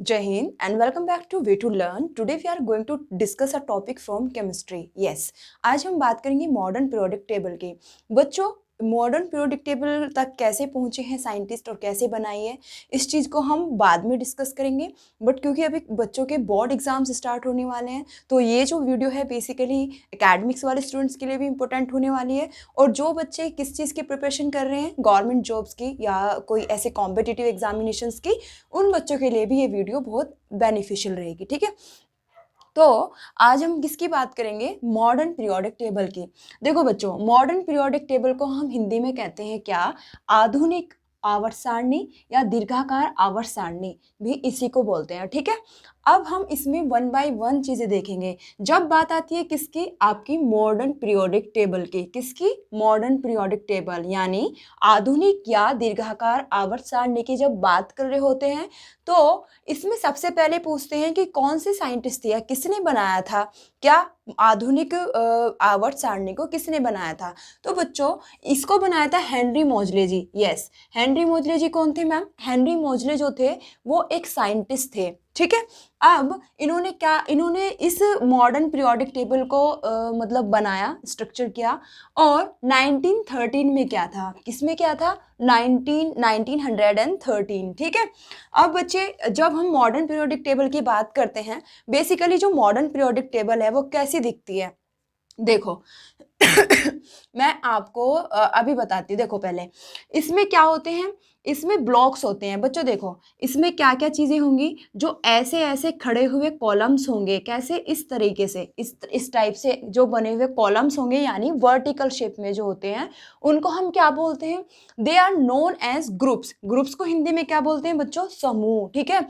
Jai Hind and welcome back to Way to Learn. Today we are going to discuss a topic from chemistry. Yes, आज हम बात करेंगे modern periodic table की। बच्चों, modern periodic table तक कैसे पहुंचे हैं साइंटिस्ट और कैसे बनाई है, इस चीज़ को हम बाद में डिस्कस करेंगे। बट क्योंकि अभी बच्चों के बोर्ड एग्जाम्स स्टार्ट होने वाले हैं, तो ये जो वीडियो है बेसिकली एकेडमिक्स वाले स्टूडेंट्स के लिए भी इंपॉर्टेंट होने वाली है। और जो बच्चे किस चीज़ की प्रिपरेशन कर रहे हैं, गवर्नमेंट जॉब्स की या कोई ऐसे कॉम्पिटिटिव एग्जामिनेशंस की, उन बच्चों के लिए भी ये वीडियो बहुत बेनिफिशियल रहेगी। ठीक है, तो आज हम किसकी बात करेंगे? मॉडर्न पीरियोडिक टेबल की। देखो बच्चों, मॉडर्न पीरियोडिक टेबल को हम हिंदी में कहते हैं क्या? आधुनिक आवर्त सारणी या दीर्घाकार आवर्त सारणी भी इसी को बोलते हैं। ठीक है, अब हम इसमें वन बाय वन चीज़ें देखेंगे। जब बात आती है किसकी? आपकी मॉडर्न पीरियोडिक टेबल की। किसकी? मॉडर्न पीरियोडिक टेबल यानी आधुनिक या दीर्घाकार आवर्त सारणी की जब बात कर रहे होते हैं, तो इसमें सबसे पहले पूछते हैं कि कौन से साइंटिस्ट थे या किसने बनाया था? क्या आधुनिक आवर्त सारणी को किसने बनाया था? तो बच्चों, इसको बनाया था हेनरी मोजले जी। यस, हेनरी मोजले जी कौन थे मैम? हेनरी मोजले जो थे वो एक साइंटिस्ट थे। ठीक है, अब इन्होंने इस मॉडर्न पीरियोडिक टेबल को मतलब बनाया, स्ट्रक्चर किया। और 1913 में क्या था? किसमें क्या था? 1913। ठीक है, अब बच्चे, जब हम मॉडर्न पीरियोडिक टेबल की बात करते हैं, बेसिकली जो मॉडर्न पीरियोडिक टेबल है वो कैसी दिखती है? देखो मैं आपको अभी बताती हूँ। देखो पहले इसमें क्या होते हैं, इसमें ब्लॉक्स होते हैं। बच्चों देखो, इसमें क्या क्या चीज़ें होंगी? जो ऐसे ऐसे खड़े हुए कॉलम्स होंगे। कैसे? इस तरीके से, इस टाइप से जो बने हुए कॉलम्स होंगे, यानी वर्टिकल शेप में जो होते हैं, उनको हम क्या बोलते हैं? They are known as groups. Groups को हिंदी में क्या बोलते हैं बच्चों? समूह। ठीक है,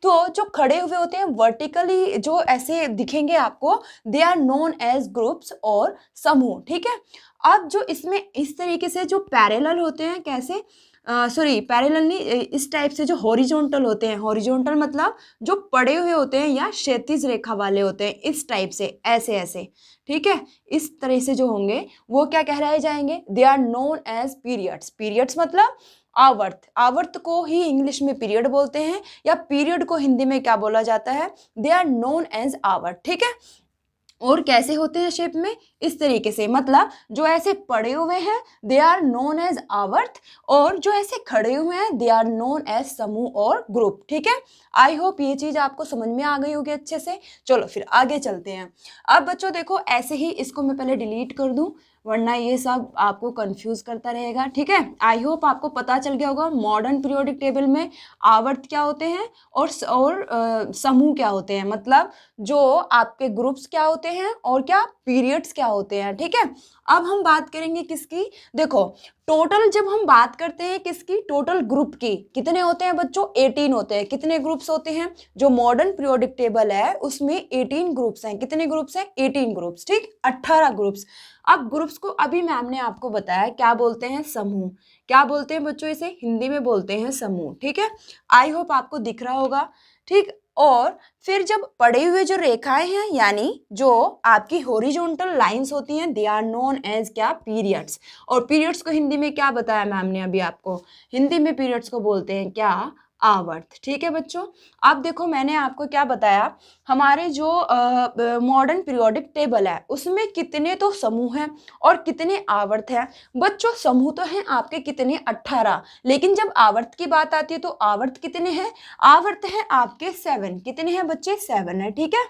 तो जो खड़े हुए होते हैं वर्टिकली, जो ऐसे दिखेंगे आपको, they are known as groups और समूह। ठीक है, अब जो इसमें इस तरीके से जो पैरेलल होते हैं, कैसे? सॉरी, पैरेलल नहीं, इस टाइप से जो हॉरिजॉन्टल होते हैं। हॉरिजॉन्टल मतलब जो पड़े हुए होते हैं या क्षैतिज रेखा वाले होते हैं, इस टाइप से, ऐसे ऐसे। ठीक है, इस तरह से जो होंगे वो क्या कहलाए जाएंगे? They are known as periods. Periods मतलब आवर्त। आवर्त को ही इंग्लिश में पीरियड बोलते हैं, या पीरियड को हिंदी में क्या बोला जाता है? दे आर नोन एज आवर्त। ठीक है, और कैसे होते हैं शेप में? इस तरीके से, मतलब जो ऐसे पड़े हुए हैं दे आर नोन एज आवर्त, और जो ऐसे खड़े हुए हैं दे आर नोन एज समूह और ग्रुप। ठीक है, आई होप ये चीज आपको समझ में आ गई होगी अच्छे से। चलो फिर आगे चलते हैं। अब बच्चों देखो, ऐसे ही इसको मैं पहले डिलीट कर दूं, वरना ये सब आपको कंफ्यूज करता रहेगा। ठीक है, आई होप आपको पता चल गया होगा मॉडर्न पीरियोडिक टेबल में आवर्त क्या होते हैं और समूह क्या होते हैं। मतलब जो आपके ग्रुप्स क्या होते हैं और क्या पीरियड्स क्या होते हैं। ठीक है, अब हम बात करेंगे किसकी? देखो, टोटल जब हम बात करते हैं किसकी? टोटल ग्रुप की, कितने होते हैं बच्चों? 18 होते हैं। कितने ग्रुप्स होते हैं? जो मॉडर्न पीरियोडिक टेबल है उसमें 18 ग्रुप्स हैं। कितने ग्रुप्स हैं? 18 ग्रुप्स। ठीक, 18 ग्रुप्स। अब ग्रुप्स को अभी मैम ने आपको बताया क्या बोलते हैं? समूह। क्या बोलते हैं बच्चों? इसे हिंदी में बोलते हैं समूह। ठीक है, आई होप आपको दिख रहा होगा। ठीक, और फिर जब पड़े हुए जो रेखाएं हैं, यानी जो आपकी हॉरिजॉन्टल लाइंस होती हैं, दे आर नोन एज क्या? पीरियड्स। और पीरियड्स को हिंदी में क्या बताया मैम ने अभी आपको? हिंदी में पीरियड्स को बोलते हैं क्या? आवर्त। ठीक है बच्चों, अब देखो मैंने आपको क्या बताया, हमारे जो मॉडर्न पीरियोडिक टेबल है उसमें कितने तो समूह हैं और कितने आवर्त हैं। बच्चों समूह तो हैं आपके कितने? 18। लेकिन जब आवर्त की बात आती है तो आवर्त कितने हैं? आवर्त हैं आपके 7। कितने हैं बच्चे? 7 है। ठीक है,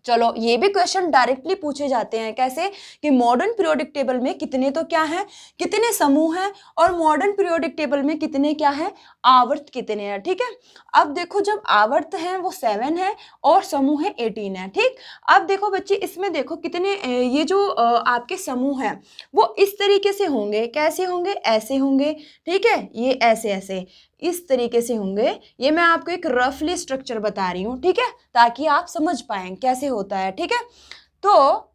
चलो ये भी क्वेश्चन डायरेक्टली पूछे जाते हैं। कैसे? कि मॉडर्न पीरियोडिक टेबल में कितने तो क्या है? कितने समूह हैं, और मॉडर्न पीरियोडिक टेबल में कितने क्या है? आवर्त कितने हैं। ठीक है, अब देखो जब आवर्त हैं वो 7 है और समूह है 18 है। ठीक, अब देखो बच्चे, इसमें देखो कितने ये जो आपके समूह हैं वो इस तरीके से होंगे। कैसे होंगे? ऐसे होंगे। ठीक है, ये ऐसे ऐसे इस तरीके से होंगे। ये मैं आपको एक रफली स्ट्रक्चर बता रही हूँ। ठीक है, ताकि आप समझ पाएं कैसे होता है। ठीक है, तो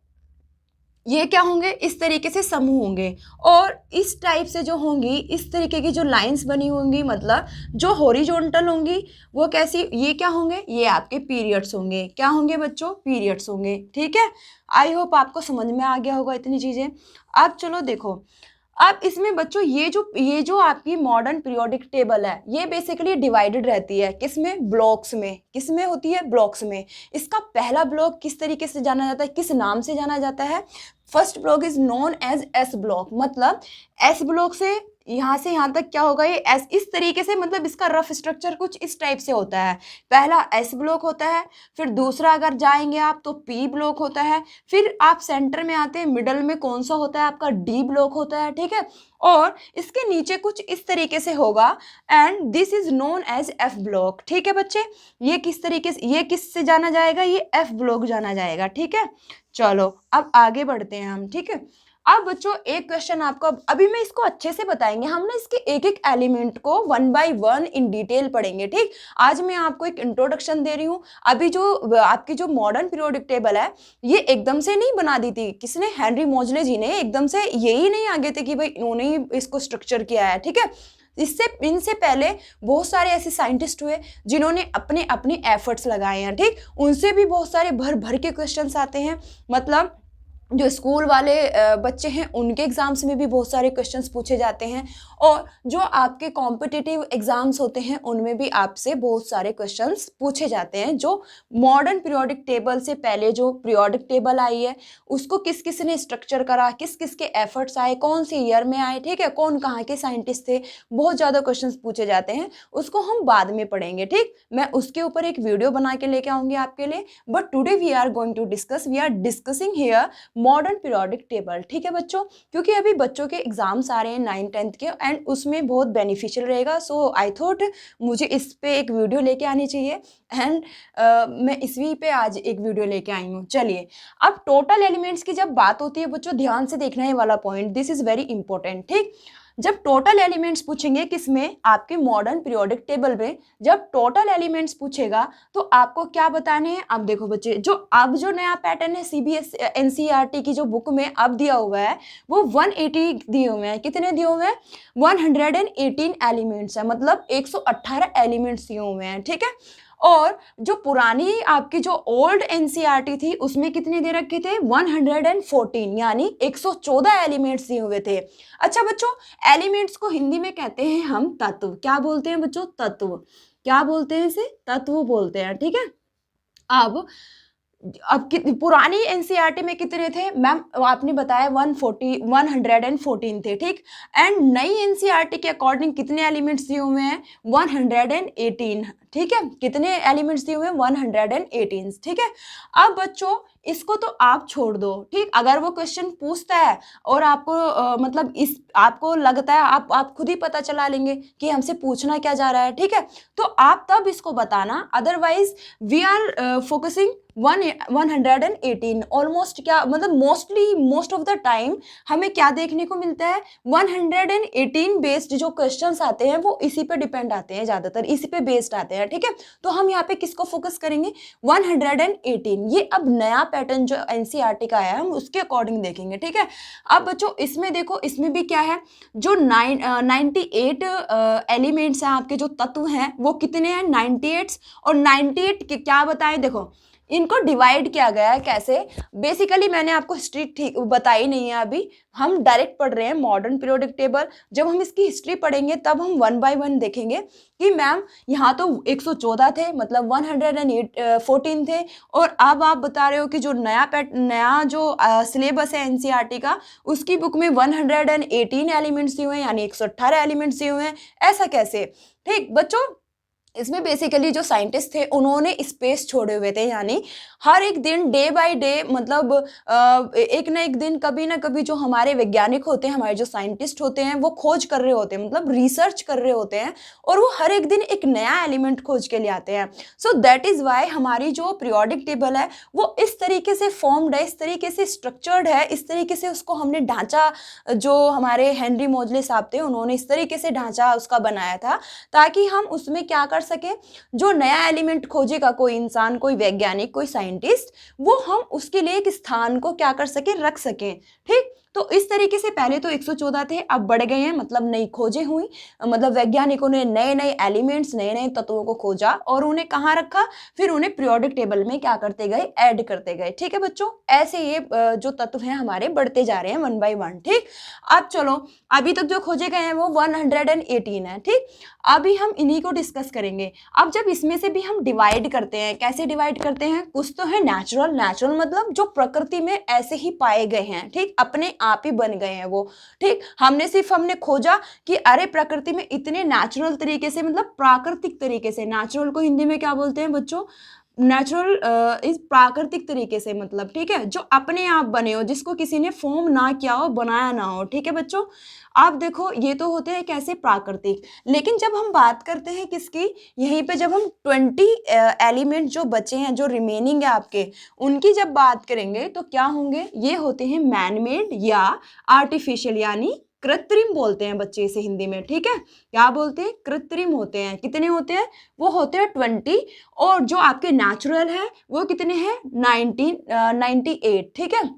ये क्या होंगे? इस तरीके से समूह होंगे, और इस टाइप से जो होंगी, इस तरीके की जो लाइंस बनी होंगी, मतलब जो हॉरिजॉन्टल होंगी वो कैसी? ये क्या होंगे? ये आपके पीरियड्स होंगे। क्या होंगे बच्चों? पीरियड्स होंगे। ठीक है, आई होप आपको समझ में आ गया होगा इतनी चीजें। अब चलो देखो, अब इसमें बच्चों ये जो आपकी मॉडर्न पीरियोडिक टेबल है ये बेसिकली डिवाइडेड रहती है किसमें, ब्लॉक्स में। किसमें होती है, ब्लॉक्स में। इसका पहला ब्लॉक किस तरीके से जाना जाता है, किस नाम से जाना जाता है, first block is known as S block. मतलब एस ब्लॉक से यहाँ से यहाँ तक क्या होगा, ये एस इस तरीके से, मतलब इसका रफ स्ट्रक्चर कुछ इस टाइप से होता है। पहला एस ब्लॉक होता है, फिर दूसरा अगर जाएंगे आप तो पी ब्लॉक होता है, फिर आप सेंटर में आते हैं, मिडल में कौन सा होता है आपका, डी ब्लॉक होता है, ठीक है। और इसके नीचे कुछ इस तरीके से होगा and this is known as F block, ठीक है बच्चे। ये किस तरीके से, ये किस से जाना जाएगा, ये एफ ब्लॉक जाना जाएगा, ठीक है। चलो अब आगे बढ़ते हैं हम, ठीक है। अब बच्चों एक क्वेश्चन आपको, अभी मैं इसको अच्छे से बताएंगे, हम ना इसके एक एक एलिमेंट को 1 बाय 1 इन डिटेल पढ़ेंगे, ठीक। आज मैं आपको एक इंट्रोडक्शन दे रही हूँ। अभी जो आपकी जो मॉडर्न पीरियोडिक टेबल है ये एकदम से नहीं बना दी थी किसने, हेनरी मोजले जी ने। एकदम से यही नहीं आगे थे कि भाई इन्होंने ही इसको स्ट्रक्चर किया है, ठीक है। इनसे पहले बहुत सारे ऐसे साइंटिस्ट हुए जिन्होंने अपने एफर्ट्स लगाए हैं, ठीक। उनसे भी बहुत सारे भर भर के क्वेश्चंस आते हैं। मतलब जो स्कूल वाले बच्चे हैं उनके एग्जाम्स में भी बहुत सारे क्वेश्चंस पूछे जाते हैं, और जो आपके कॉम्पिटिटिव एग्जाम्स होते हैं उनमें भी आपसे बहुत सारे क्वेश्चंस पूछे जाते हैं। जो मॉडर्न पीरियोडिक टेबल से पहले जो पीरियोडिक टेबल आई है उसको किस किस ने स्ट्रक्चर करा, किस किस के एफर्ट्स आए, कौन से ईयर में आए, ठीक है, कौन कहाँ के साइंटिस्ट थे, बहुत ज़्यादा क्वेश्चंस पूछे जाते हैं। उसको हम बाद में पढ़ेंगे, ठीक। मैं उसके ऊपर एक वीडियो बना के लेके आऊँगी आपके लिए। But today we are discussing here modern periodic table, ठीक है बच्चों। क्योंकि अभी बच्चों के एग्जाम्स आ रहे हैं 9th 10th के एंड उसमें बहुत बेनिफिशियल रहेगा। सो आई थॉट मुझे इस पे एक वीडियो लेके आनी चाहिए एंड मैं इसी पे आज एक वीडियो लेके आई हूँ। चलिए अब टोटल एलिमेंट्स की जब बात होती है बच्चों, ध्यान से देखना है वाला point, this is very important, ठीक। जब टोटल एलिमेंट्स पूछेंगे किसमें, आपके मॉडर्न पीरियोडिक टेबल में जब टोटल एलिमेंट्स पूछेगा तो आपको क्या बताने हैं। अब देखो बच्चे, जो नया पैटर्न है सीबीएस एनसीईआरटी की जो बुक में अब दिया हुआ है वो 180 दिए हुए हैं। कितने दिए हुए हैं, 118 एलिमेंट्स है, मतलब 118 एलिमेंट्स दिए हुए हैं, ठीक है। और जो पुरानी आपकी जो ओल्ड एनसीईआरटी थी उसमें कितने दे रखे थे, 114, यानी 114 एलिमेंट्स दिए हुए थे। अच्छा बच्चों, एलिमेंट्स को हिंदी में कहते हैं हम तत्व। क्या बोलते हैं बच्चों, तत्व। क्या बोलते हैं इसे, तत्व बोलते हैं, ठीक है। अब पुरानी एनसीईआरटी में कितने थे मैम, आपने बताया 114 थे, ठीक। एंड नई एनसीईआरटी के अकॉर्डिंग कितने एलिमेंट्स दिए हुए हैं, 118, ठीक है। कितने एलिमेंट्स दिए हुए हैं, 118, ठीक है। अब बच्चों इसको तो आप छोड़ दो, ठीक। अगर वो क्वेश्चन पूछता है और आपको मतलब आपको लगता है आप खुद ही पता चला लेंगे कि हमसे पूछना क्या जा रहा है, ठीक है, तो आप तब इसको बताना। Otherwise we are focusing 118 almost, क्या मतलब मोस्ट ऑफ द टाइम हमें क्या देखने को मिलता है, 118 बेस्ड जो क्वेश्चंस आते हैं वो इसी पे डिपेंड आते हैं, ज्यादातर इसी पे बेस्ड आते हैं, ठीक है। तो हम यहाँ पे किसको फोकस करेंगे, 118। ये अब नया पैटर्न जो एनसीईआरटी का आया है हम उसके अकॉर्डिंग देखेंगे, ठीक है। अब बच्चों इसमें देखो, इसमें भी क्या है, जो 98 एलिमेंट्स हैं आपके, जो तत्व हैं वो कितने हैं, 98। और 98 के क्या बताएं, देखो इनको डिवाइड किया गया है कैसे। बेसिकली मैंने आपको हिस्ट्री ठीक बताई नहीं है, अभी हम डायरेक्ट पढ़ रहे हैं मॉडर्न पीरियोडिक टेबल। जब हम इसकी हिस्ट्री पढ़ेंगे तब हम 1 बाय 1 देखेंगे कि मैम यहाँ तो 114 थे, मतलब 114 थे, और अब आप बता रहे हो कि जो नया जो सिलेबस है एनसीईआरटी का उसकी बुक में 118 एलिमेंट्स दिए हुए हैं, यानी 118 एलिमेंट्स दिए हुए हैं। ऐसा कैसे, ठीक बच्चों। इसमें बेसिकली जो साइंटिस्ट थे उन्होंने स्पेस छोड़े हुए थे, यानी हर एक दिन डे बाय डे, मतलब एक ना एक दिन कभी ना कभी जो हमारे वैज्ञानिक होते हैं, हमारे जो साइंटिस्ट होते हैं वो खोज कर रहे होते हैं, मतलब रिसर्च कर रहे होते हैं, और वो हर एक दिन एक नया एलिमेंट खोज के लिए आते हैं। सो दैट इज वाई हमारी जो पीरियोडिक टेबल है वो इस तरीके से फॉर्म्ड है, इस तरीके से स्ट्रक्चर्ड है, इस तरीके से उसको हमने ढांचा, जो हमारे हेनरी मोजले साहब थे उन्होंने इस तरीके से ढांचा उसका बनाया था, ताकि हम उसमें क्या कर सके, जो नया एलिमेंट खोजेगा कोई इंसान, कोई वैज्ञानिक, कोई साइंटिस्ट, वो हम उसके लिए एक स्थान को क्या कर सके, रख सके, ठीक। तो तो इस तरीके से पहले तो 114 थे, अब बढ़ गए हैं, मतलब नई खोजें हुई, मतलब वैज्ञानिकों ने नए नए एलिमेंट्स, नए नए तत्वों को खोजा और उन्हें कहाँ रखा, फिर उन्हें पीरियोडिक टेबल में क्या करते गए, ऐड करते गए। ठीक है बच्चों, ऐसे ये जो तत्व हैं हमारे बढ़ते जा रहे हैं 1 by 1। ठीक, अब चलो, अभी तक जो खोजे गए हैं वो 118 है। ठीक, अभी हम इन्हीं को डिस्कस करेंगे। अब जब इसमें से भी हम डिवाइड करते हैं, कैसे डिवाइड करते हैं, कुछ तो है नेचुरल, नेचुरल मतलब जो प्रकृति में ऐसे ही पाए गए हैं, ठीक, अपने आप ही बन गए हैं वो। ठीक, हमने खोजा कि अरे प्रकृति में इतने नेचुरल तरीके से, मतलब प्राकृतिक तरीके से, नेचुरल को हिंदी में क्या बोलते हैं बच्चों, नेचुरल इस प्राकृतिक तरीके से, मतलब ठीक है, जो अपने आप बने हो, जिसको किसी ने फॉर्म ना किया हो, बनाया ना हो। ठीक है बच्चों, आप देखो ये तो होते हैं कैसे, प्राकृतिक। लेकिन जब हम बात करते हैं किसकी, यहीं पे जब हम 20 एलिमेंट जो बचे हैं, जो रिमेनिंग है आपके, उनकी जब बात करेंगे तो क्या होंगे, ये होते हैं मैन मेड या आर्टिफिशियल, यानी कृत्रिम बोलते हैं बच्चे इसे हिंदी में। ठीक है, क्या बोलते हैं, कृत्रिम होते हैं। कितने होते हैं, वो होते हैं 20, और जो आपके नेचुरल है वो कितने हैं, 98। ठीक है,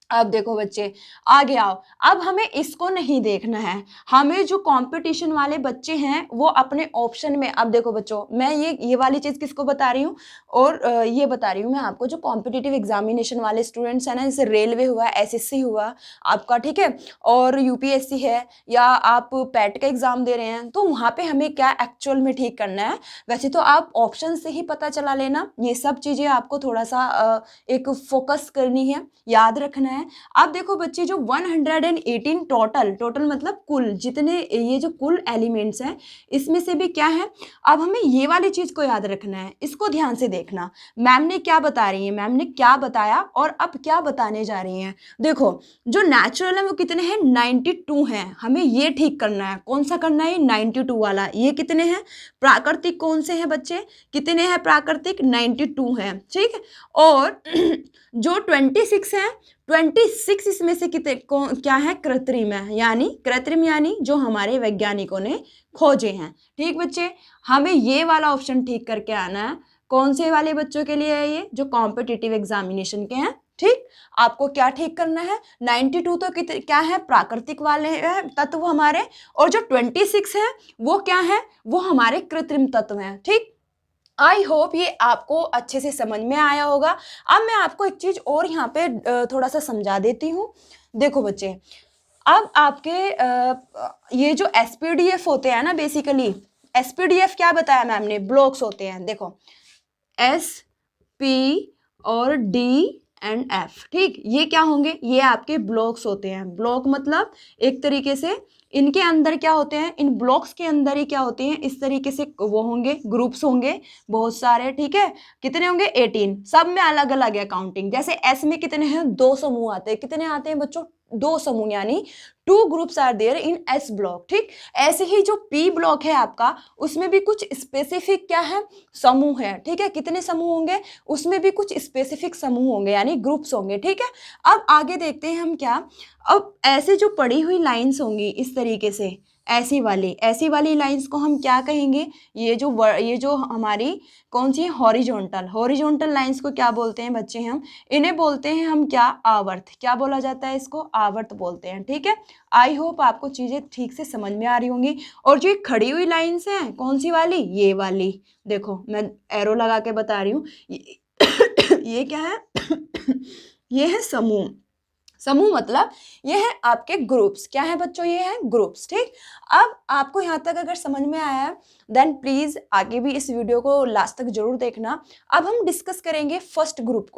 अब देखो बच्चे, आगे आओ। अब हमें इसको नहीं देखना है, हमें जो कंपटीशन वाले बच्चे हैं वो अपने ऑप्शन में, अब देखो बच्चों, मैं ये वाली चीज किसको बता रही हूँ, और ये बता रही हूँ मैं आपको, जो कॉम्पिटिटिव एग्जामिनेशन वाले स्टूडेंट्स हैं ना, जैसे रेलवे हुआ, एसएससी हुआ आपका, ठीक है, और यूपीएससी है, या आप पैट का एग्जाम दे रहे हैं, तो वहां पे हमें क्या एक्चुअल में ठीक करना है। वैसे तो आप ऑप्शन से ही पता चला लेना, ये सब चीजें आपको थोड़ा सा एक फोकस करनी है, याद रखना है। अब देखो बच्चे, जो 118 टोटल मतलब कुल, जितने ये जो कुल एलिमेंट्स हैं, इसमें से भी क्या है, अब हमें ये वाली चीज को याद रखना है, इसको ध्यान से देखना। मैम ने क्या बता रही है, मैम ने क्या बताया और अब क्या बताने जा रही हैं। देखो, जो नेचुरल है वो कितने हैं, 92 हैं, हमें ये ठीक करना है। कौन सा करना है, 92 वाला। ये कितने हैं, प्राकृतिक कौन से हैं बच्चे, कितने हैं प्राकृतिक, 92 हैं। ठीक है, और जो 26 है, 26 इसमें से कितने क्या है, कृत्रिम है, यानी कृत्रिम यानी जो हमारे वैज्ञानिकों ने खोजे हैं। ठीक बच्चे, हमें ये वाला ऑप्शन ठीक करके आना है। कौन से वाले बच्चों के लिए है ये, जो कॉम्पिटिटिव एग्जामिनेशन के हैं। ठीक, आपको क्या ठीक करना है, 92 तो क्या है, प्राकृतिक वाले हैं तत्व हमारे, और जो 26 है वो क्या है, वो हमारे कृत्रिम तत्व हैं। ठीक, आई होप ये आपको अच्छे से समझ में आया होगा। अब मैं आपको एक चीज और यहाँ पे थोड़ा सा समझा देती हूँ। देखो बच्चे, अब आपके ये जो एसपीडीएफ होते हैं ना, बेसिकली एसपीडीएफ क्या बताया मैम ने, ब्लॉक्स होते हैं। देखो, एस पी और डी एंड एफ, ठीक, ये क्या होंगे, ये आपके ब्लॉक्स होते हैं। ब्लॉक मतलब एक तरीके से इनके अंदर क्या होते हैं, इन ब्लॉक्स के अंदर ही क्या होते हैं, इस तरीके से वो होंगे, ग्रुप्स होंगे बहुत सारे। ठीक है, कितने होंगे, 18, सब में अलग अलग है काउंटिंग। जैसे एस में कितने हैं, 2 समूह आते हैं। कितने आते हैं बच्चों, 2 समूह, यानी 2 groups are there in S block. ठीक, ऐसे ही जो पी ब्लॉक है आपका, उसमें भी कुछ स्पेसिफिक क्या है, समूह है। ठीक है, कितने समूह होंगे, उसमें भी कुछ स्पेसिफिक समूह होंगे, यानी ग्रुप्स होंगे। ठीक है, अब आगे देखते हैं हम क्या। अब ऐसे जो पड़ी हुई लाइंस होंगी इस तरीके से, ऐसी वाली लाइंस को हम क्या कहेंगे, ये जो हमारी कौन सी है, हॉरिजॉन्टल लाइंस को क्या बोलते हैं बच्चे, हम इन्हें बोलते हैं हम क्या, आवर्त। क्या बोला जाता है इसको, आवर्त बोलते हैं। ठीक है, आई होप आपको चीजें ठीक से समझ में आ रही होंगी। और जो खड़ी हुई लाइंस हैं, कौन सी वाली, ये वाली, देखो मैं एरो लगा के बता रही हूँ, ये क्या है, ये है समूह। समूह मतलब ये है आपके ग्रुप्स। क्या है बच्चों, ये है ग्रुप्स। ठीक, अब आपको यहाँ तक अगर समझ में आया है, देन प्लीज आगे भी इस वीडियो को लास्ट तक जरूर देखना। अब हम डिस्कस करेंगे फर्स्ट ब्लॉक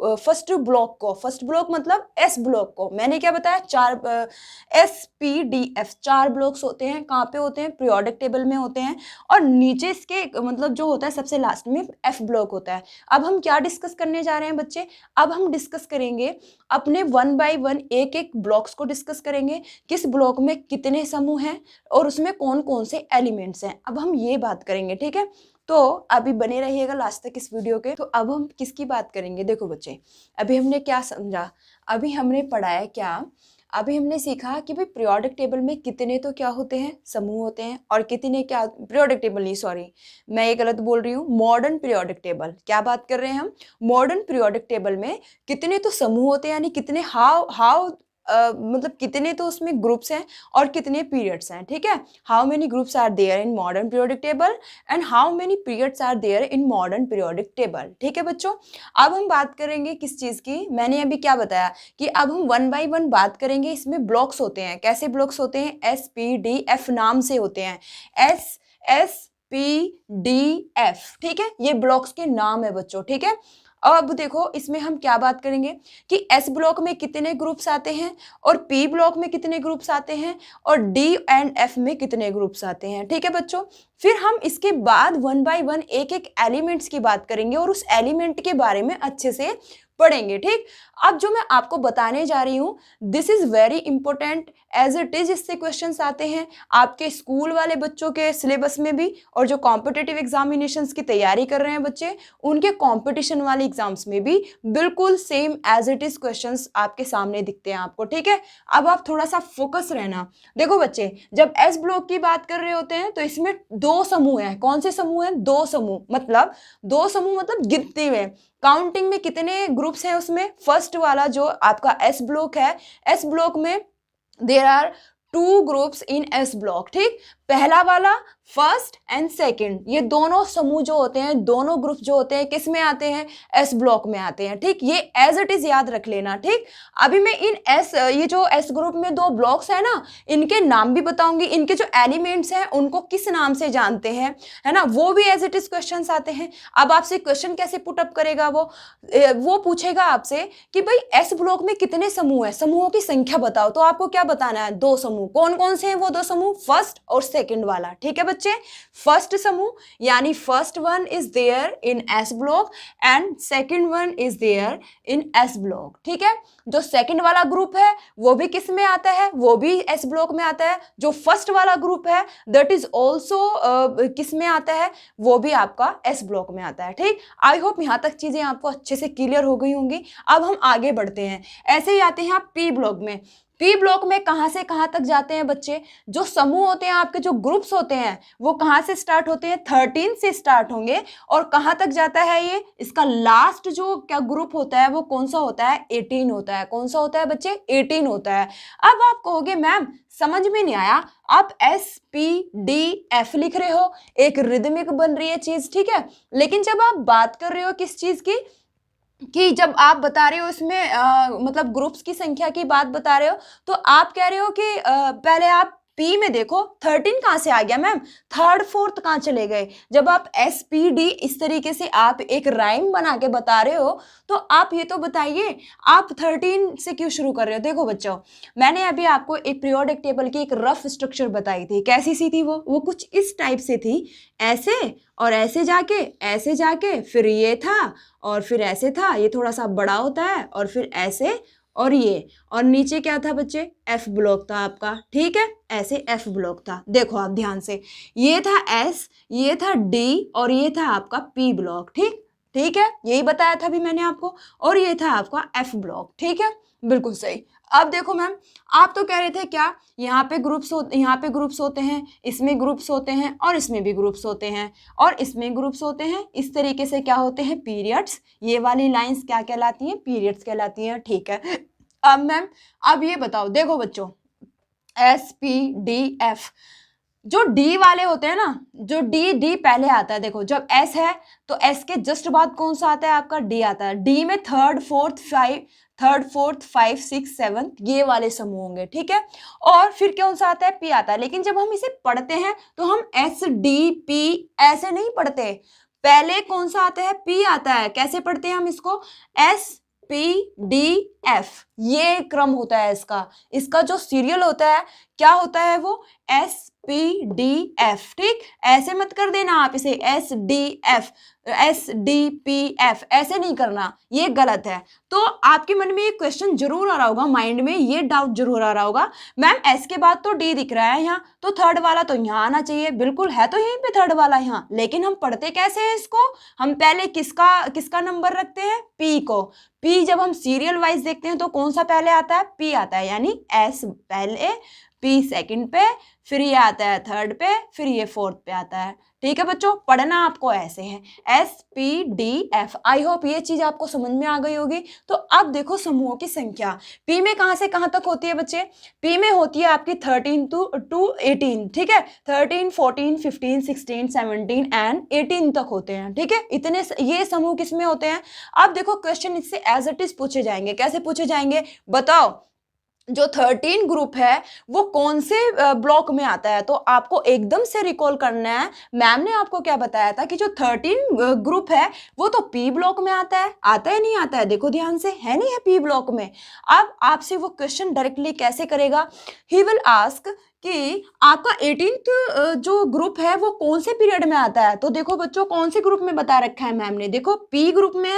को। फर्स्ट ब्लॉक मतलब एस ब्लॉक को। मैंने क्या बताया, 4 SPDF 4 ब्लॉक्स होते हैं। कहाँ पे होते हैं, पीरियोडिक टेबल में होते हैं, और नीचे इसके मतलब जो होता है सबसे लास्ट में एफ ब्लॉक होता है। अब हम क्या डिस्कस करने जा रहे हैं बच्चे, अब हम डिस्कस करेंगे अपने 1 by 1 एक एक ब्लॉक्स को डिस्कस करेंगे, किस ब्लॉक में कितने समूह हैं और उसमें कौन कौन से एलिमेंट्स हैं। अब हम ये बात करेंगे। ठीक है, तो अभी बने रहिएगा लास्ट तक इस वीडियो के। तो अब हम किसकी बात करेंगे, देखो बच्चे, अभी हमने क्या समझा, अभी हमने पढ़ाया क्या, अभी हमने सीखा कि भाई पीरियोडिक टेबल में कितने तो क्या होते हैं, समूह होते हैं, और कितने क्या, पीरियोडिक टेबल नहीं, सॉरी मैं ये गलत बोल रही हूँ, मॉडर्न पीरियोडिक टेबल। क्या बात कर रहे हैं हम, मॉडर्न पीरियोडिक टेबल में कितने तो समूह होते हैं, यानी कितने हाउ मतलब कितने तो उसमें ग्रुप्स हैं और कितने पीरियड्स हैं, ठीक है। How many groups are there in modern periodic table and how many periods are there in modern periodic table, ठीक है बच्चों। अब हम बात करेंगे किस चीज़ की, मैंने अभी क्या बताया कि अब हम 1 बाय 1 बात करेंगे। इसमें ब्लॉक्स होते हैं, कैसे ब्लॉक्स होते हैं, SPDF नाम से होते हैं, SPDF, ठीक है, ये ब्लॉक्स के नाम है बच्चों, ठीक है। अब देखो इसमें हम क्या बात करेंगे कि S ब्लॉक में कितने ग्रुप्स आते हैं और P ब्लॉक में कितने ग्रुप्स आते हैं और D एंड F में कितने ग्रुप्स आते हैं, ठीक है बच्चों। फिर हम इसके बाद 1 बाय 1 एक एक एलिमेंट्स की बात करेंगे और उस एलिमेंट के बारे में अच्छे से पढ़ेंगे, ठीक। अब जो मैं आपको बताने जा रही हूँ this is very important as it is, इससे क्वेश्चंस आते हैं आपके स्कूल वाले बच्चों के सिलेबस में भी, और जो कॉम्पिटिटिव एग्जामिनेशंस की तैयारी कर रहे हैं बच्चे उनके कंपटीशन वाले एग्जाम्स में भी बिल्कुल same as it is questions आपके सामने दिखते हैं आपको, ठीक है। अब आप थोड़ा सा फोकस रहना। देखो बच्चे, जब एस ब्लॉक की बात कर रहे होते हैं तो इसमें 2 समूह हैं। कौन से समूह हैं? 2 समूह, मतलब 2 समूह मतलब गिनती में, काउंटिंग में कितने ग्रुप्स हैं उसमें। फर्स्ट वाला जो आपका एस ब्लॉक है, एस ब्लॉक में there are 2 groups in S block, ठीक। पहला वाला फर्स्ट एंड सेकंड, ये दोनों समूह जो होते हैं, दोनों ग्रुप जो होते हैं किस में आते हैं? एस ब्लॉक में आते हैं, ठीक। ये एज इट इज याद रख लेना, ठीक। अभी मैं इन एस, ये जो एस ग्रुप में 2 ब्लॉक्स है ना, इनके नाम भी बताऊंगी, इनके जो एलिमेंट्स हैं उनको किस नाम से जानते हैं, है ना, वो भी एज इट इज क्वेश्चन आते हैं। अब आपसे क्वेश्चन कैसे पुट अप करेगा वो पूछेगा आपसे कि भाई एस ब्लॉक में कितने समूह है, समूहों की संख्या बताओ, तो आपको क्या बताना है? 2 समूह। कौन कौन से हैं वो 2 समूह? फर्स्ट और सेकंड वाला, ठीक है बच्चे। फर्स्ट समूह यानी first one is there in S block and second one is there in S block, ठीक है। जो सेकंड वाला ग्रुप है वो भी किस में आता है? वो भी एस ब्लॉक में आता है। जो फर्स्ट वाला ग्रुप है दैट इज ऑल्सो किस में आता है? वो भी आपका एस ब्लॉक में आता है, ठीक। आई होप यहाँ तक चीजें आपको अच्छे से क्लियर हो गई होंगी। अब हम आगे बढ़ते हैं। ऐसे ही आते हैं आप पी ब्लॉक में। पी ब्लॉक में कहां से कहां तक जाते हैं बच्चे? जो समूह होते हैं आपके, जो ग्रुप्स होते हैं वो कहां से स्टार्ट होते हैं? 13 से स्टार्ट होंगे। और कहां तक जाता है ये? इसका लास्ट जो क्या ग्रुप होता है वो कौन सा होता है? 18 होता है। कौन सा होता है बच्चे? 18 होता है। अब आप कहोगे मैम समझ में नहीं आया, आप SPDF लिख रहे हो, एक रिदमिक बन रही है चीज, ठीक है। लेकिन जब आप बात कर रहे हो किस चीज की, कि जब आप बता रहे हो इसमें मतलब ग्रुप्स की संख्या की बात बता रहे हो, तो आप कह रहे हो कि पहले आप पी में देखो 13 कहाँ से आ गया मैम, थर्ड फोर्थ कहाँ चले गए। जब आप SPD इस तरीके से आप एक राइम बना के बता रहे हो तो आप ये तो बताइए आप 13 से क्यों शुरू कर रहे हो। देखो बच्चों, मैंने अभी आपको एक पीरियोडिक टेबल की एक रफ स्ट्रक्चर बताई थी, कैसी सी थी वो कुछ इस टाइप से थी, ऐसे और ऐसे जाके फिर ये था और फिर ऐसे था, ये थोड़ा सा बड़ा होता है और फिर ऐसे और ये, और नीचे क्या था बच्चे? एफ ब्लॉक था आपका, ठीक है, ऐसे एफ ब्लॉक था। देखो आप ध्यान से, ये था एस, ये था डी और ये था आपका पी ब्लॉक, ठीक है, यही बताया था अभी मैंने आपको, और ये था आपका एफ ब्लॉक, ठीक है, बिल्कुल सही। अब देखो मैम, आप तो कह रहे थे क्या यहाँ पे ग्रुप्स होते हैं, इसमें ग्रुप्स होते हैं और इसमें भी ग्रुप्स होते हैं और इसमें ग्रुप्स होते हैं, इस तरीके से क्या होते हैं? पीरियड्स। ये वाली लाइंस क्या कहलाती हैं? पीरियड्स कहलाती हैं, ठीक है। अब मैम अब ये बताओ, देखो बच्चों, SPDF जो डी वाले होते हैं ना, जो डी पहले आता है, देखो जब एस है तो एस के जस्ट बाद कौन सा आता है? आपका डी आता है। डी में थर्ड फोर्थ 5 6 7 ये वाले समूह होंगे, ठीक है। और फिर कौन सा आता है? पी आता है। लेकिन जब हम इसे पढ़ते हैं तो हम SDP ऐसे नहीं पढ़ते, पहले कौन सा आता है? पी आता है। कैसे पढ़ते हैं हम इसको? SPDF, ये क्रम होता है इसका जो सीरियल होता है क्या होता है? वो SPDF, ठीक। ऐसे मत कर देना आप इसे SDPF, ऐसे नहीं करना, ये गलत है। तो आपके मन में ये क्वेश्चन जरूर आ रहा होगा, माइंड में ये डाउट जरूर आ रहा होगा, मैम एस के बाद तो डी दिख रहा है यहाँ, तो थर्ड वाला तो यहाँ आना चाहिए। बिल्कुल है तो यहीं पे थर्ड वाला यहाँ, लेकिन हम पढ़ते कैसे हैं इसको? हम पहले किसका नंबर रखते हैं? पी को। पी जब हम सीरियल वाइज देखते हैं तो कौन सा पहले आता है? पी आता है, यानी एस पहले, पी सेकंड पे, फिर ये आता है थर्ड पे, फिर ये फोर्थ पे आता है। ठीक है बच्चों, पढ़ना आपको ऐसे है SPDF। आई होप ये चीज आपको समझ में आ गई होगी। तो अब देखो समूहों की संख्या पी में कहां से कहां तक होती है बच्चे? पी में होती है आपकी 13 to 18, ठीक है, 13, 14, 15, 16, 17 एंड 18 तक होते हैं। ठीक है, इतने ये समूह किसमें होते हैं? अब देखो क्वेश्चन इससे एज इट इज पूछे जाएंगे। कैसे पूछे जाएंगे बताओ? जो 13 ग्रुप है वो कौन से ब्लॉक में आता है? तो आपको एकदम से रिकॉल करना है, मैम ने आपको क्या बताया था कि जो 13 ग्रुप है वो तो पी ब्लॉक में आता है। आता है नहीं आता है? देखो ध्यान से, है नहीं है पी ब्लॉक में। अब आपसे वो क्वेश्चन डायरेक्टली कैसे करेगा? ही विल आस्क कि आपका 18th जो ग्रुप है वो कौन से पीरियड में आता है? तो देखो बच्चों, कौन से ग्रुप में बता रखा है मैम ने? देखो पी ग्रुप में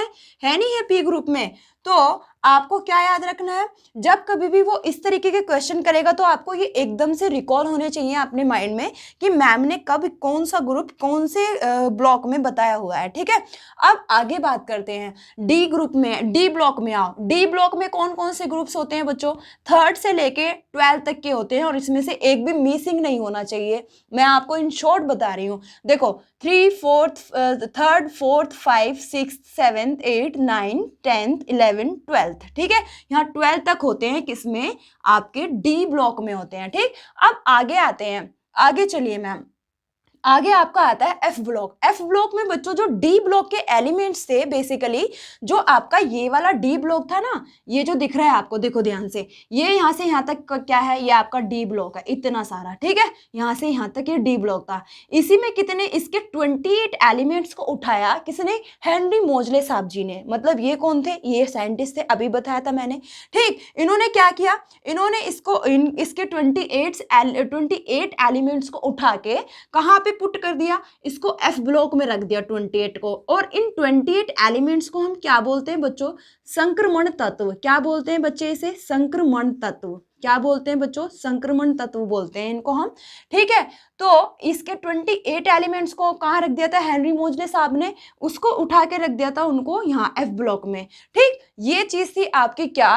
है नहीं है? पी ग्रुप में। तो आपको क्या याद रखना है? जब कभी भी वो इस तरीके के क्वेश्चन करेगा तो आपको ये एकदम से रिकॉल होने चाहिए अपने माइंड में कि मैम ने कब कौन सा ग्रुप कौन से ब्लॉक में बताया हुआ है। ठीक है, अब आगे बात करते हैं डी ग्रुप में, डी ब्लॉक में आओ। डी ब्लॉक में कौन कौन से ग्रुप्स होते हैं बच्चों? 3rd से लेके 12th तक के होते हैं और इसमें से एक भी मिसिंग नहीं होना चाहिए। मैं आपको इन शॉर्ट बता रही हूँ। देखो 3, 3rd, 4th, 5, 6, 7, 8, 9, 10th, 11, 12th। ठीक है, यहाँ 12 तक होते हैं किसमें? आपके डी ब्लॉक में होते हैं। ठीक, अब आगे आते हैं, आगे चलिए मैम। आगे आपका आता है एफ ब्लॉक। एफ ब्लॉक में बच्चों जो डी ब्लॉक के एलिमेंट्स थे, बेसिकली जो आपका ये वाला डी ब्लॉक था ना, ये जो दिख रहा है आपको, देखो ध्यान से, ये यहाँ से यहाँ तक क्या है? ये आपका डी ब्लॉक है, इतना सारा। ठीक है, यहाँ से यहाँ तक ये डी ब्लॉक था। इसी में कितने, इसके 28 एलिमेंट्स को उठाया किसने? हेनरी मोजले साहब जी ने। मतलब ये कौन थे? ये साइंटिस्ट थे, अभी बताया था मैंने। ठीक, इन्होंने क्या किया? इन्होंने इसको इसके 28 एलिमेंट्स को उठा के कहाँ पे पुट कर दिया? इसको एफ ब्लॉक में रख दिया 28 को। और इन 28 एलिमेंट्स को हम क्या बोलते हैं बच्चों? संक्रमण तत्व। क्या बोलते हैं बच्चे इसे? संक्रमण तत्व। क्या बोलते हैं बच्चों? संक्रमण तत्व बोलते हैं इनको हम। ठीक है, तो इसके 28 एलिमेंट्स को कहाँ रख दिया था हेनरी मोजले साहब ने? उसको उठा के रख दिया था उनको यहाँ एफ ब्लॉक में। ठीक, ये चीज थी आपकी क्या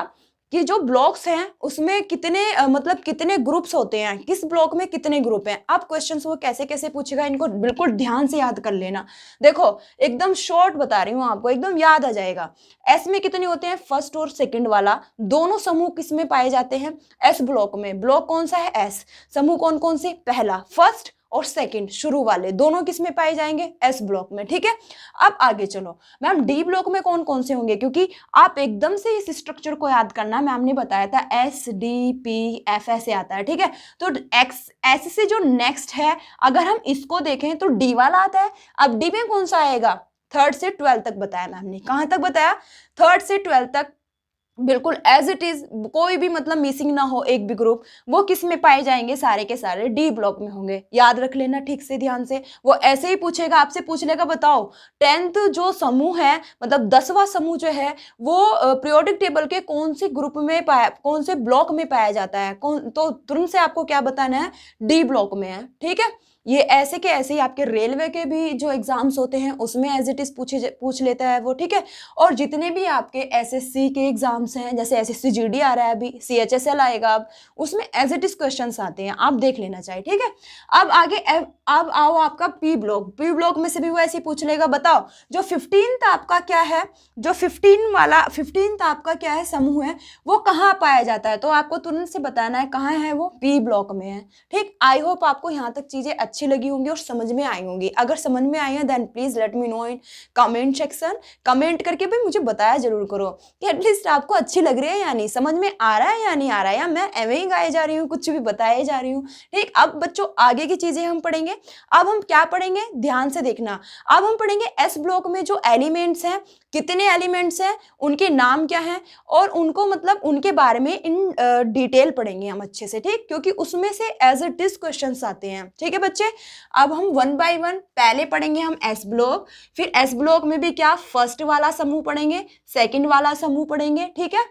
कि जो ब्लॉक्स हैं उसमें कितने मतलब कितने ग्रुप्स होते हैं, किस ब्लॉक में कितने ग्रुप हैं। अब क्वेश्चंस वो कैसे कैसे पूछेगा, इनको बिल्कुल ध्यान से याद कर लेना। देखो एकदम शॉर्ट बता रही हूँ आपको, एकदम याद आ जाएगा। एस में कितने होते हैं? फर्स्ट और सेकंड वाला दोनों समूह किस में पाए जाते हैं? एस ब्लॉक में। ब्लॉक कौन सा है? एस। समूह कौन कौन से? पहला, फर्स्ट और सेकंड, शुरू वाले दोनों किस में पाए जाएंगे? एस ब्लॉक में। ठीक है, अब आगे चलो मैम, डी ब्लॉक में कौन कौन से होंगे? क्योंकि आप एकदम से इस स्ट्रक्चर को याद करना, मैम ने बताया था SDPF ऐसे आता है। ठीक है, तो एक्स एस से जो नेक्स्ट है, अगर हम इसको देखें तो डी वाला आता है। अब डी में कौन सा आएगा? 3rd से 12th तक बताया मैम ने। कहां तक बताया? 3rd से 12th तक, बिल्कुल एज इट इज, कोई भी मतलब मिसिंग ना हो एक भी ग्रुप। वो किस में पाए जाएंगे? सारे के सारे डी ब्लॉक में होंगे। याद रख लेना ठीक से ध्यान से। वो ऐसे ही पूछेगा आपसे, पूछ लेगा बताओ 10th जो समूह है, मतलब 10वां समूह जो है वो पीरियोडिक टेबल के कौन से ग्रुप में पाया, कौन से ब्लॉक में पाया जाता है? कौन, तो तुरंत से आपको क्या बताना है? डी ब्लॉक में है। ठीक है, ये ऐसे के ऐसे ही आपके रेलवे के भी जो एग्जाम्स होते हैं उसमें एज इट इज पूछ लेता है वो। ठीक है, और जितने भी आपके एसएससी के एग्जाम्स हैं, जैसे एसएससी जीडी आ रहा है, अभी CHSL आएगा, अब उसमें एज इट इज क्वेश्चंस आते हैं, आप देख लेना चाहिए। ठीक है, अब आगे अब आओ आपका पी ब्लॉक। पी ब्लॉक में से भी वो ऐसे ही पूछ लेगा बताओ जो 15th आपका क्या है, जो 15th आपका क्या है समूह है, वो कहाँ पाया जाता है? तो आपको तुरंत से बताना है कहाँ है वो? पी ब्लॉक में है। ठीक, आई होप आपको यहाँ तक चीजें अच्छी लगी होंगी और समझ में आई होंगी। अगर समझ में आई है then please let me know in comment section. Comment करके भी मुझे बताया जरूर करो कि एटलीस्ट आपको अच्छी लग रही है या नहीं, समझ में आ रहा है या नहीं आ रहा है, या मैं एवं ही गाए जा रही हूँ, कुछ भी बताए जा रही हूँ। ठीक, अब बच्चों आगे की चीजें हम पढ़ेंगे। अब हम क्या पढ़ेंगे? ध्यान से देखना। अब हम पढ़ेंगे एस ब्लॉक में जो एलिमेंट्स हैं, कितने एलिमेंट्स हैं, उनके नाम क्या हैं, और उनको मतलब उनके बारे में इन डिटेल पढ़ेंगे हम अच्छे से। ठीक, क्योंकि उसमें से एज इट इज क्वेश्चंस आते हैं। ठीक है बच्चे, अब हम 1 by 1 पहले पढ़ेंगे हम एस ब्लॉक, फिर एस ब्लॉक में भी क्या फर्स्ट वाला समूह पढ़ेंगे, सेकंड वाला समूह पढ़ेंगे। ठीक है,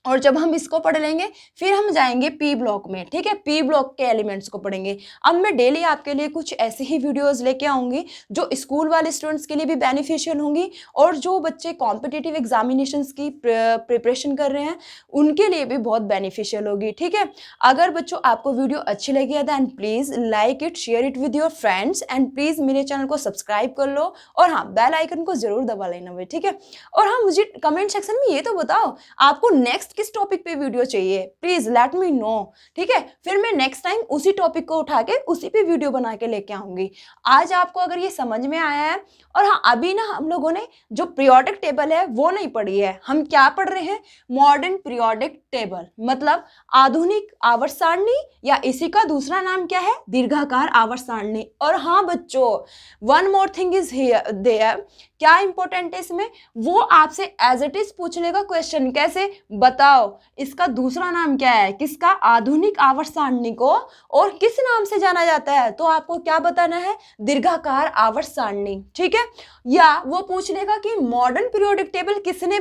और जब हम इसको पढ़ लेंगे फिर हम जाएंगे पी ब्लॉक में, ठीक है, पी ब्लॉक के एलिमेंट्स को पढ़ेंगे। अब मैं डेली आपके लिए कुछ ऐसे ही वीडियोस लेके आऊँगी जो स्कूल वाले स्टूडेंट्स के लिए भी बेनिफिशियल होंगी और जो बच्चे कॉम्पिटिटिव एग्जामिनेशंस की प्रिपरेशन कर रहे हैं उनके लिए भी बहुत बेनिफिशियल होगी, ठीक है। अगर बच्चों आपको वीडियो अच्छी लगी है then please like it, share it with your friends and please मेरे चैनल को सब्सक्राइब कर लो और हाँ बेल आइकन को ज़रूर दबा लेना भाई, ठीक है। और हाँ मुझे कमेंट सेक्शन में ये तो बताओ आपको नेक्स्ट किस टॉपिक पे वीडियो चाहिए, प्लीज लेट मी नो, ठीक है। फिर मैं नेक्स्ट टाइम उसी टॉपिक को उठा के उसी पे वीडियो बना के लेके आऊंगी। आज आपको अगर ये समझ में आया है, और हाँ अभी ना हम लोगों ने जो पीरियोडिक टेबल है वो नहीं पढ़ी है, हम क्या पढ़ रहे हैं, मॉडर्न पीरियोडिक टेबल, मतलब आधुनिक आवर्त सारणी या इसी का दूसरा नाम क्या है, दीर्घाकार आवर्त सारणी। और हाँ बच्चों one more thing is here there, क्या इंपॉर्टेंट है इसमें, वो आपसे एज इट इज पूछ लेगा क्वेश्चन, कैसे बताओ इसका दूसरा नाम क्या है, किसका, आधुनिक आवर्त सारणी को और किस नाम से जाना जाता है, तो आपको क्या बताना है, दीर्घाकार आवर्त सारणी, ठीक है। या वो पूछ लेगा कि मॉडर्न पीरियोडिक टेबल किसने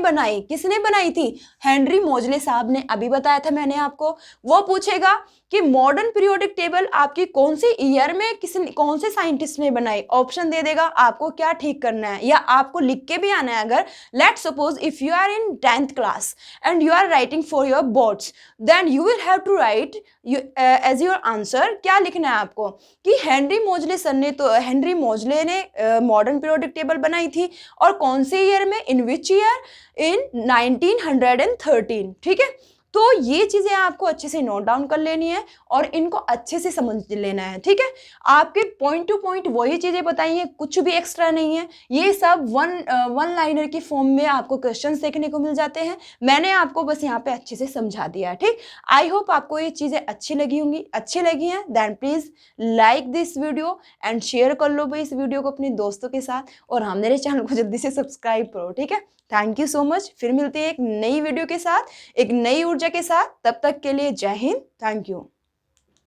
बनाई थी, हेनरी मोजले साहब ने, अभी बताया था मैंने आपको। वो पूछेगा कि मॉडर्न पीरियोडिक टेबल आपकी कौन सी ईयर में कौन से साइंटिस्ट ने बनाई, ऑप्शन दे देगा, आपको क्या ठीक करना है या आपको लिख के भी आना है। अगर let's suppose if you are in 10th class and you are writing for your boards, then you will have to write as your answer, क्या लिखना है आपको कि हेनरी मोजले ने मॉडर्न पीरियोडिक टेबल बनाई थी और कौन से ईयर में, इन विच ईयर, इन 1913, ठीक है। तो ये चीजें आपको अच्छे से नोट डाउन कर लेनी है और इनको अच्छे से समझ लेना है, ठीक है। आपके पॉइंट टू पॉइंट वही चीजें बताई हैं, कुछ भी एक्स्ट्रा नहीं है, ये सब वन लाइनर की फॉर्म में आपको क्वेश्चंस देखने को मिल जाते हैं। मैंने आपको बस यहाँ पे अच्छे से समझा दिया है, ठीक। आई होप आपको ये चीजें अच्छी लगी हैं, then please like this video and share कर लो भाई इस वीडियो को अपने दोस्तों के साथ, और हम मेरे चैनल को जल्दी से सब्सक्राइब करो, ठीक है। थैंक यू सो मच, फिर मिलते हैं एक नई वीडियो के साथ, एक नई ऊर्जा के साथ, तब तक के लिए जय हिंद, थैंक यू।